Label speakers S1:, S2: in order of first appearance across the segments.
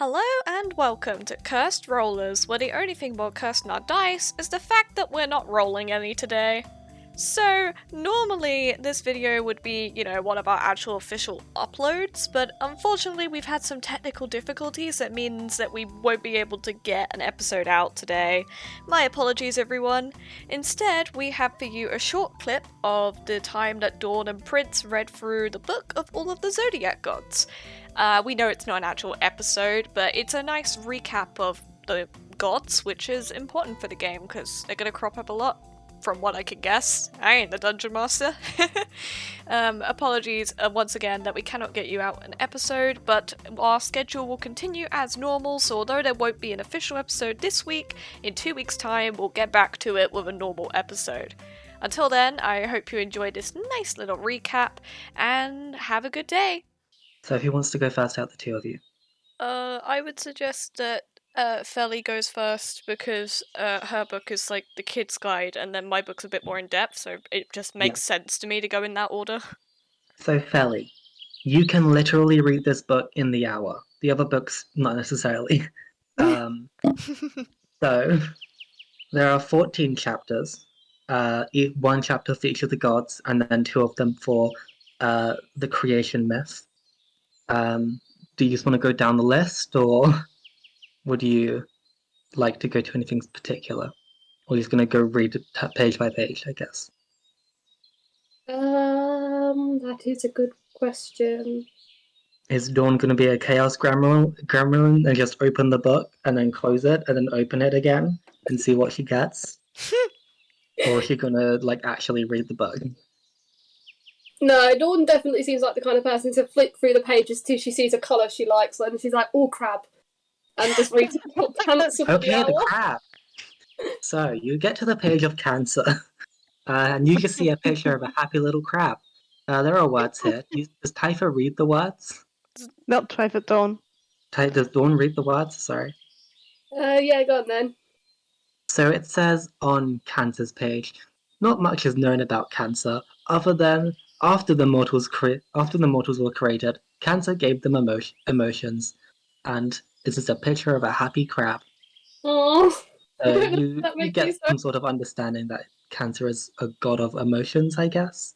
S1: Hello and welcome to Cursed Rollers, where the only thing more cursed in our dice is the fact that we're not rolling any today. So, normally this video would be, one of our actual official uploads, but unfortunately we've had some technical difficulties that means that we won't be able to get an episode out today. My apologies everyone. Instead, we have for you a short clip of the time that Dawn and Prince read through the book of all of the Zodiac Gods. We know it's not an actual episode, but it's a nice recap of the gods, which is important for the game because they're going to crop up a lot, from what I can guess. I ain't the Dungeon Master. Apologies once again that we cannot get you out an episode, but our schedule will continue as normal, so although there won't be an official episode this week, in 2 weeks' time we'll get back to it with a normal episode. Until then, I hope you enjoyed this nice little recap, and have a good day!
S2: So who wants to go first out the two of you?
S1: I would suggest that Feli goes first because her book is like the kid's guide, and then my book's a bit more in depth, so it just makes sense to me to go in that order.
S2: So Feli, you can literally read this book in the hour. The other books, not necessarily. So there are 14 chapters. One chapter for each of the gods, and then 2 of them for the creation myth. Do you just want to go down the list, or would you like to go to anything particular? Or are you just going to go read page by page, I guess?
S3: That is a good question.
S2: Is Dawn going to be a chaos gremlin and just open the book and then close it and then open it again and see what she gets? Or is she going to actually read the book?
S3: No, Dawn definitely seems like the kind of person to flick through the pages till she sees a colour she likes, and she's like, "Oh, crab," and just reads Cancer for
S2: Okay,
S3: the
S2: the
S3: hour.
S2: crab. So you get to the page of Cancer, and you just see a picture of a happy little crab. There are words here. Does Typha read the words?
S4: Not Typha, Dawn.
S2: Does Dawn read the words? Sorry.
S3: Yeah, go on then.
S2: So it says on Cancer's page, not much is known about Cancer, other than after the mortals were created, Cancer gave them emotions, and this is a picture of a happy crab.
S3: Oh,
S2: You get some sort of understanding that Cancer is a god of emotions, I guess.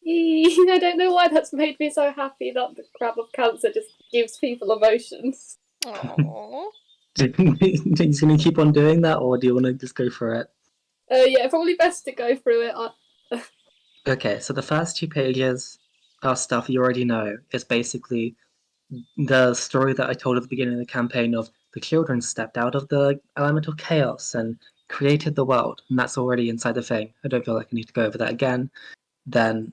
S3: I don't know why that's made me so happy that the crab of Cancer just gives people emotions.
S1: Aww.
S2: Do you going to keep on doing that, or do you want to just go for it?
S3: Yeah, probably best to go through it.
S2: Okay, so the first 2 pages are stuff you already know. It's basically the story that I told at the beginning of the campaign of the children stepped out of the elemental chaos and created the world, and that's already inside the thing. I don't feel like I need to go over that again. Then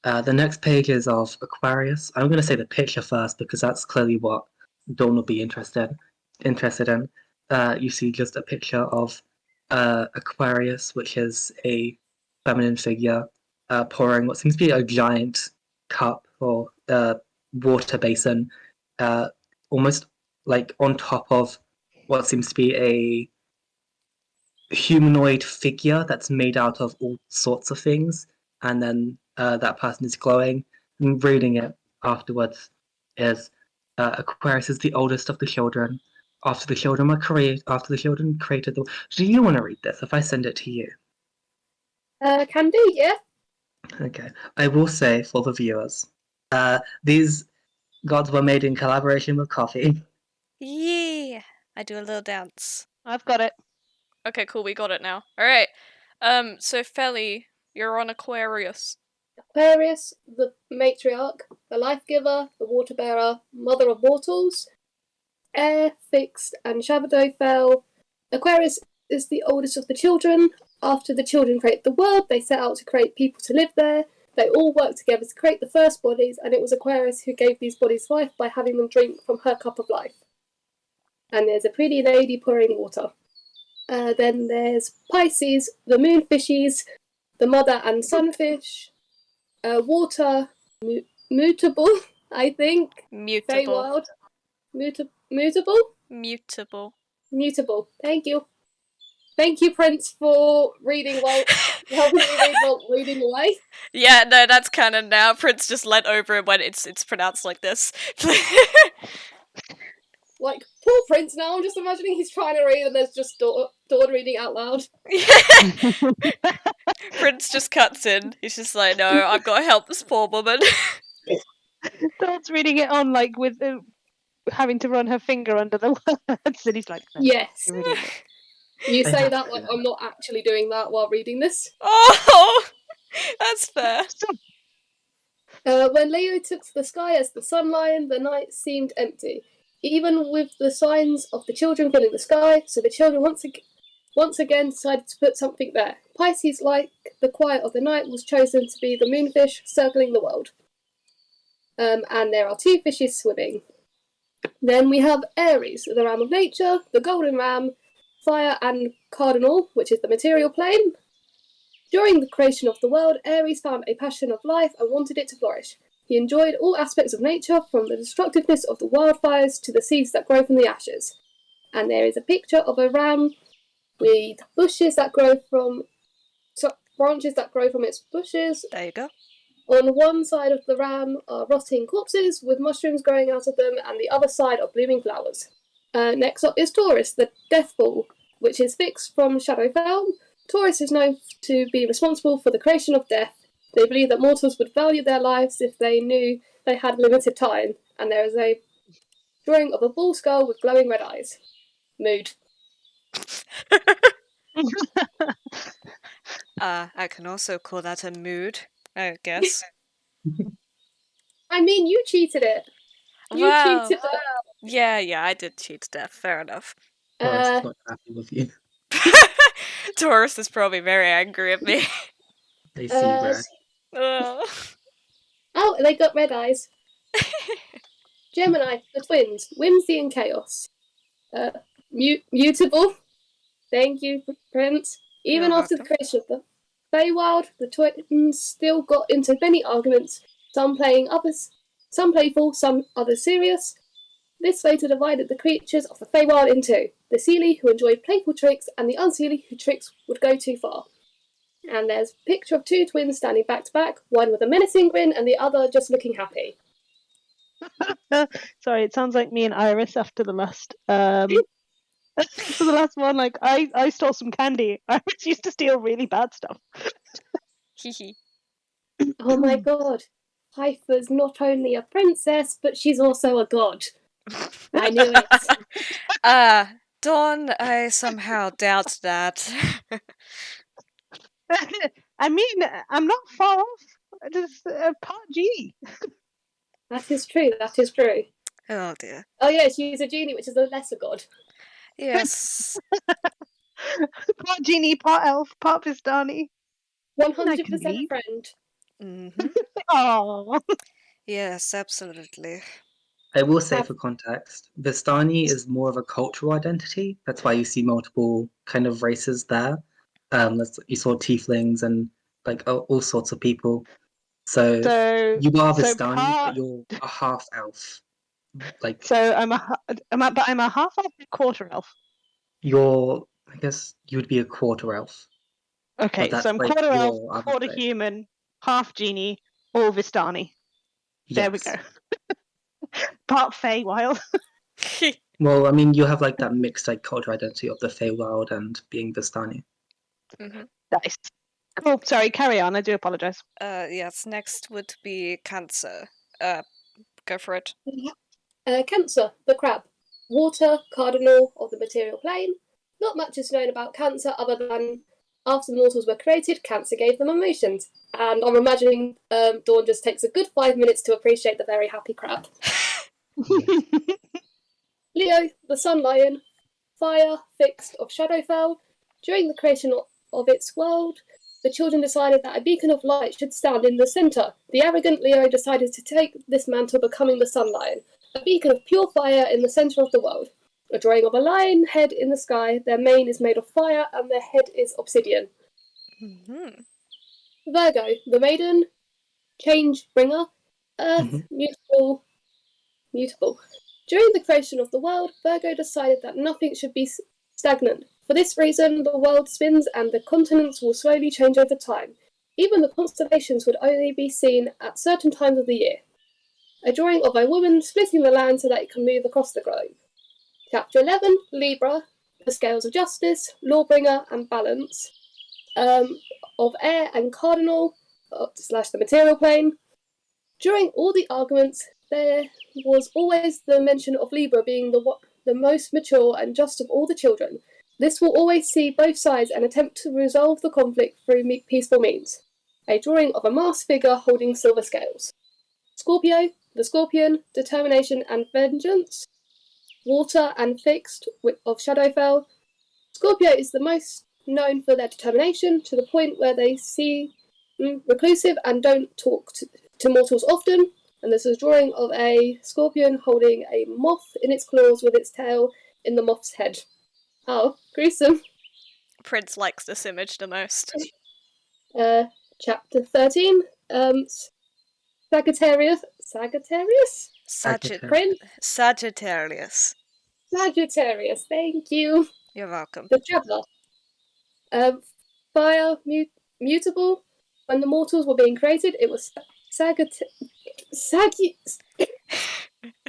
S2: the next page is of Aquarius. I'm going to say the picture first because that's clearly what Dawn will be interested in. You see just a picture of Aquarius, which is a feminine figure pouring what seems to be a giant cup or water basin, almost on top of what seems to be a humanoid figure that's made out of all sorts of things, and then that person is glowing. And reading it afterwards is Aquarius is the oldest of the children. After the children created the. Do you want to read this? If I send it to you,
S3: Can do, yeah.
S2: Okay, I will say for the viewers, these gods were made in collaboration with coffee.
S1: Yeah, I do a little dance.
S4: I've got it.
S1: Okay, cool, we got it now. Alright, so Feli, you're on Aquarius.
S3: Aquarius, the matriarch, the life giver, the water bearer, mother of mortals, air, fixed, and shadow fell. Aquarius is the oldest of the children. After the children create the world, they set out to create people to live there. They all worked together to create the first bodies, and it was Aquarius who gave these bodies life by having them drink from her cup of life. And there's a pretty lady pouring water. Then there's Pisces, the moonfishes, the mother and sunfish, water, mutable, I think.
S1: Mutable.
S3: Mutable? Mutable. Thank you. Thank you, Prince, for reading helping me read while reading away.
S1: Yeah, no, that's canon now. Prince just leant over and went, it's pronounced like this.
S3: Like, poor Prince now, I'm just imagining he's trying to read and there's just Dawn reading out loud.
S1: Prince just cuts in. He's just like, no, I've got to help this poor woman.
S4: Dawn's reading it on like with having to run her finger under the words, and he's like, no,
S3: Yes.
S4: you're reading it.
S3: You
S2: I
S3: say
S2: have
S3: that
S2: to
S3: like
S2: do
S3: I'm not actually doing that while reading this.
S1: Oh, that's fair.
S3: When Leo took to the sky as the Sun Lion, the night seemed empty, even with the signs of the children filling the sky. So the children once again decided to put something there. Pisces, like the quiet of the night, was chosen to be the moonfish circling the world. And there are 2 fishes swimming. Then we have Aries, the ram of nature, the golden ram, fire, and cardinal, which is the material plane. During the creation of the world, Aries found a passion of life and wanted it to flourish. He enjoyed all aspects of nature, from the destructiveness of the wildfires to the seeds that grow from the ashes. And there is a picture of a ram with branches that grow from its bushes.
S1: There you go.
S3: On one side of the ram are rotting corpses with mushrooms growing out of them, and the other side are blooming flowers. Next up is Taurus, the death ball, which is fixed from Shadowfell. Taurus is known to be responsible for the creation of death. They believe that mortals would value their lives if they knew they had limited time, and there is a drawing of a bull skull with glowing red eyes. Mood.
S1: I can also call that a mood, I guess.
S3: I mean, you cheated it. You
S1: Wow.
S3: cheated it.
S1: Yeah, I did cheat death. Fair enough.
S2: Taurus is not happy with you.
S1: Taurus is probably very angry at me.
S2: They see red.
S1: Ugh.
S3: Oh, they got red eyes. Gemini, the twins, whimsy and chaos. Mutable. Thank you, Prince. Even
S1: You're
S3: after the
S1: welcome.
S3: creation of the Feywild, the twins still got into many arguments, some playful, some others serious. This later divided the creatures of the Feywild in 2. The Seelie, who enjoyed playful tricks, and the Unseelie, who tricks would go too far. And there's a picture of 2 twins standing back to back, one with a menacing grin and the other just looking happy.
S4: Sorry, it sounds like me and Iris after the last for the last one. Like I stole some candy. Iris used to steal really bad stuff.
S1: Hehe.
S3: Oh my god. Typha's not only a princess, but she's also a god. I knew it.
S1: Dawn, I somehow doubt that.
S4: I mean, I'm not far off. Just part G.
S3: That is true, that is true.
S1: Oh dear.
S3: Oh yeah, she's a genie, which is a lesser god.
S1: Yes.
S4: Part genie, part elf, part Vistani.
S3: 100% friend.
S1: Mm-hmm.
S4: Oh.
S1: Yes, absolutely.
S2: I will say for context, Vistani is more of a cultural identity. That's why you see multiple kind of races there. You saw tieflings and like all sorts of people. So you are Vistani, but you're a half elf. Like
S4: so, I'm a half elf, quarter elf.
S2: I guess you would be a quarter elf.
S4: Okay,
S2: that's
S4: so I'm
S2: like
S4: quarter elf,
S2: your other
S4: quarter
S2: thing.
S4: human, half genie, all Vistani. There we go. Part Feywild.
S2: Well, I mean, you have like that mixed like cultural identity of the Feywild and being Vistani.
S1: Mm-hmm.
S4: Nice. Cool. Sorry, carry on. I do apologize.
S1: Yes, next would be Cancer. Go for it.
S3: Cancer, the crab. Water, cardinal of the material plane. Not much is known about Cancer other than after the mortals were created, Cancer gave them emotions. And I'm imagining Dawn just takes a good 5 minutes to appreciate the very happy crab. Leo, the sun lion. Fire, fixed of Shadowfell. During the creation of its world, the children decided that a beacon of light should stand in the centre. The arrogant Leo decided to take this mantle, becoming the sun lion, a beacon of pure fire in the centre of the world. A drawing of a lion head in the sky. Their mane is made of fire and their head is obsidian.
S1: Mm-hmm.
S3: Virgo, the maiden, change bringer, earth, mutable. During the creation of the world, Virgo decided that nothing should be stagnant. For this reason, the world spins and the continents will slowly change over time. Even the constellations would only be seen at certain times of the year. A drawing of a woman splitting the land so that it can move across the globe. Chapter 11, Libra, the scales of justice, lawbringer, and balance. Of air and cardinal, / the material plane. During all the arguments, there was always the mention of Libra being the most mature and just of all the children. This will always see both sides and attempt to resolve the conflict through peaceful means. A drawing of a masked figure holding silver scales. Scorpio, the scorpion, determination and vengeance. Water and fixed of Shadowfell. Scorpio is the most known for their determination, to the point where they seem reclusive and don't talk to mortals often. And this is a drawing of a scorpion holding a moth in its claws with its tail in the moth's head. Oh, gruesome.
S1: Prince likes this image the most.
S3: Chapter 13, Sagittarius?
S1: Sagittarius.
S3: Sagittarius, thank you.
S1: You're welcome.
S3: The Traveller. Fire, mutable. When the mortals were being created, it was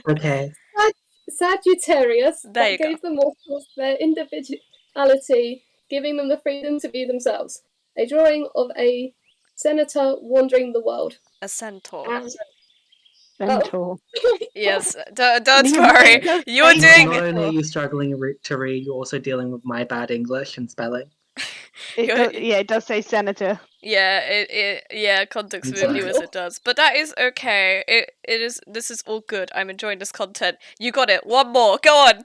S2: Okay.
S3: Sagittarius
S1: There you
S3: that gave the mortals their individuality, giving them the freedom to be themselves. A drawing of a senator wandering the world.
S1: A centaur.
S4: Centaur.
S1: Yes, don't worry. You're doing
S2: Not only are you struggling to read, you're also dealing with my bad English and spelling.
S4: It does say senator.
S1: Yeah, context with viewers it does. But that is okay. This is all good. I'm enjoying this content. You got it. One more. Go on.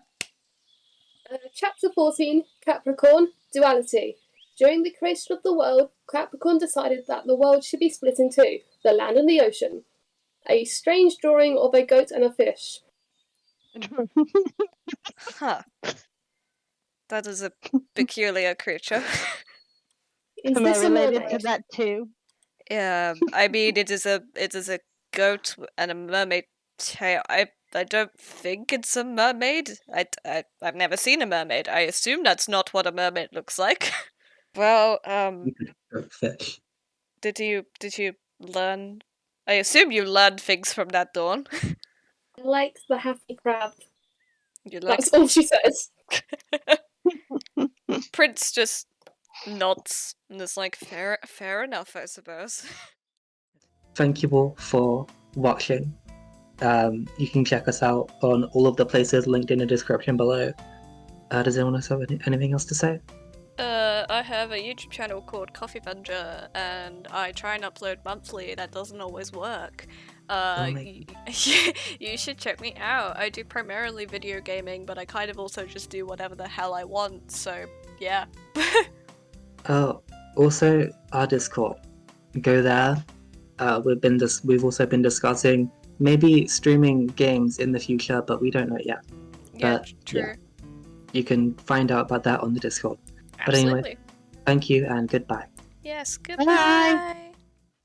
S3: Chapter 14, Capricorn, Duality. During the creation of the world, Capricorn decided that the world should be split in two, the land and the ocean. A strange drawing of a goat and a fish.
S1: Huh. That is a peculiar creature.
S3: Is
S4: Am I
S3: this a
S4: related
S3: mermaid?
S4: to that too?
S1: Yeah, I mean it is a goat and a mermaid tail. I don't think it's a mermaid. I've never seen a mermaid. I assume that's not what a mermaid looks like. Well,
S2: Fish.
S1: did you learn? I assume you learned things from that, Dawn.
S3: I like the happy crab.
S1: You like
S3: That's all she says.
S1: Prince just nods and is like, fair enough, I suppose.
S2: Thank you all for watching. You can check us out on all of the places linked in the description below. Does anyone else have anything else to say?
S1: I have a YouTube channel called Coffee Avenger, and I try and upload monthly. That doesn't always work. You should check me out. I do primarily video gaming, but I kind of also just do whatever the hell I want, so yeah.
S2: Also our Discord. Go there. We've also been discussing maybe streaming games in the future, but we don't know yet.
S1: Yeah,
S2: But,
S1: true.
S2: yeah. You can find out about that on the Discord. But
S1: Absolutely.
S2: anyway, thank you and goodbye.
S1: Yes, goodbye.
S4: Bye.